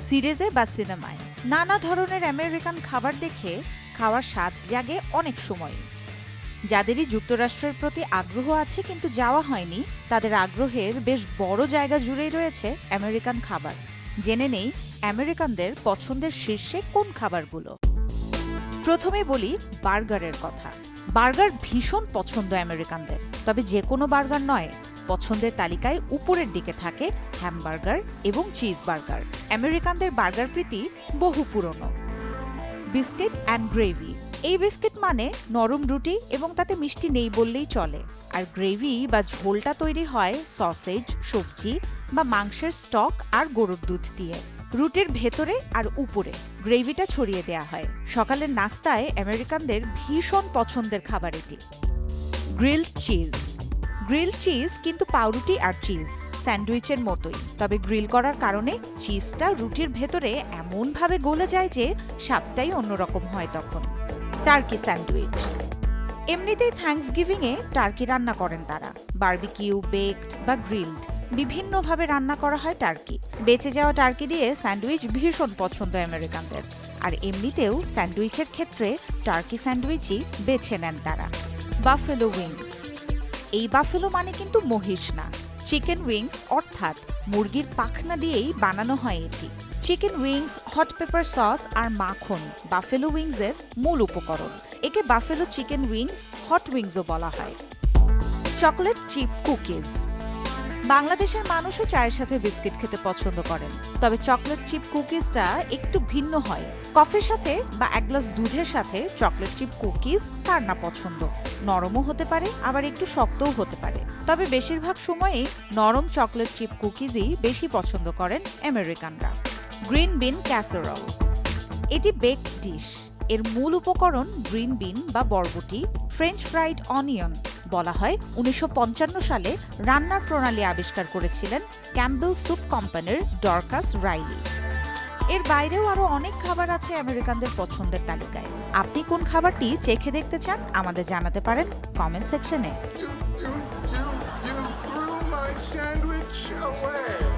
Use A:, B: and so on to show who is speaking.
A: সিরিজে বা সিনেমায় নানা ধরনের আমেরিকান খাবার দেখে খাওয়ার স্বাদ জাগে অনেক সময়। যাদেরই যুক্তরাষ্ট্রের প্রতি আগ্রহ আছে কিন্তু যাওয়া হয়নি, তাদের আগ্রহের বেশ বড় জায়গা জুড়েই রয়েছে আমেরিকান খাবার। জেনে নেই আমেরিকানদের পছন্দের শীর্ষে কোন খাবারগুলো। প্রথমে বলি বার্গারের কথা। বার্গার ভীষণ পছন্দ আমেরিকানদের, তবে যে কোনো বার্গার নয়। পছন্দের তালিকায় উপরের দিকে থাকে হ্যামবার্গার এবং চিজ বার্গার। আমেরিকানদের বার্গার প্রীতি বহু পুরনো। Biscuit and gravy. এই বিস্কিট মানে নরম রুটি এবং তাতে মিষ্টি নেই বললেই চলে। আর গ্রেভি বা ঝোলটা তৈরি হয় সসেজ, সবজি বা মাংসের স্টক আর গরুর দুধ দিয়ে। রুটির ভেতরে আর উপরে গ্রেভিটা ছড়িয়ে দেয়া হয়। সকালের নাস্তায় আমেরিকানদের ভীষণ পছন্দের খাবার এটি। Grilled cheese. গ্রিলড চিজ কিন্তু পাউরুটি আর চিজ স্যান্ডউইচের মতোই, তবে গ্রিল করার কারণে চিজটা রুটির ভেতরে এমনভাবে গলে যায় যে স্বাদটাই অন্যরকম হয় তখন। Turkey sandwich. এমনিতেই থ্যাঙ্কসগিভিংয়ে টার্কি রান্না করেন তারা। বারবিকিউ, বেকড বা গ্রিলড বিভিন্নভাবে রান্না করা হয় টার্কি। বেঁচে যাওয়া টার্কি দিয়ে স্যান্ডউইচ ভীষণ পছন্দ আমেরিকানদের। আর এমনিতেও স্যান্ডউইচের ক্ষেত্রে টার্কি স্যান্ডউইচই বেছে নেন তারা। Buffalo wings. এই বাফেলো মানে কিন্তু মহিষ না, চিকেন উইংস অর্থাৎ মুরগির পাখনা দিয়েই বানানো হয় এটি। Chicken wings, hot pepper sauce আর মাখন বাফেলো উইংসের মূল উপকরণ। একে বাফেলো চিকেন উইংস, হট উইংসও বলা হয়। Chocolate chip cookies. বাংলাদেশের মানুষও চায়ের সাথে বিস্কিট খেতে পছন্দ করেন, তবে চকলেট চিপ কুকিজটা একটু ভিন্ন হয়। কফির সাথে বা এক গ্লাস দুধের সাথে চকলেট চিপ কুকিজ কার না পছন্দ। নরমও হতে পারে, আবার একটু শক্তও হতে পারে, তবে বেশিরভাগ সময়ই নরম চকলেট চিপ কুকিজই বেশি পছন্দ করেন আমেরিকানরা। গ্রিন বিন ক্যাসেরোল। এটি বেকড ডিশ। এর মূল উপকরণ গ্রিন বিন বা বরবটি, ফ্রেঞ্চ ফ্রাইড অনিয়ন। বলা হয় 1955 সালে রান্নার প্রণালী আবিষ্কার করেছিলেন ক্যাম্বেল স্যুপ কোম্পানির ডরকাস রাইলি। এর বাইরেও আরো অনেক খাবার আছে আমেরিকানদের পছন্দের তালিকায়। আপনি কোন খাবারটি চেখে দেখতে চান আমাদের জানাতে পারেন কমেন্ট সেকশনে।
B: You threw my sandwich away.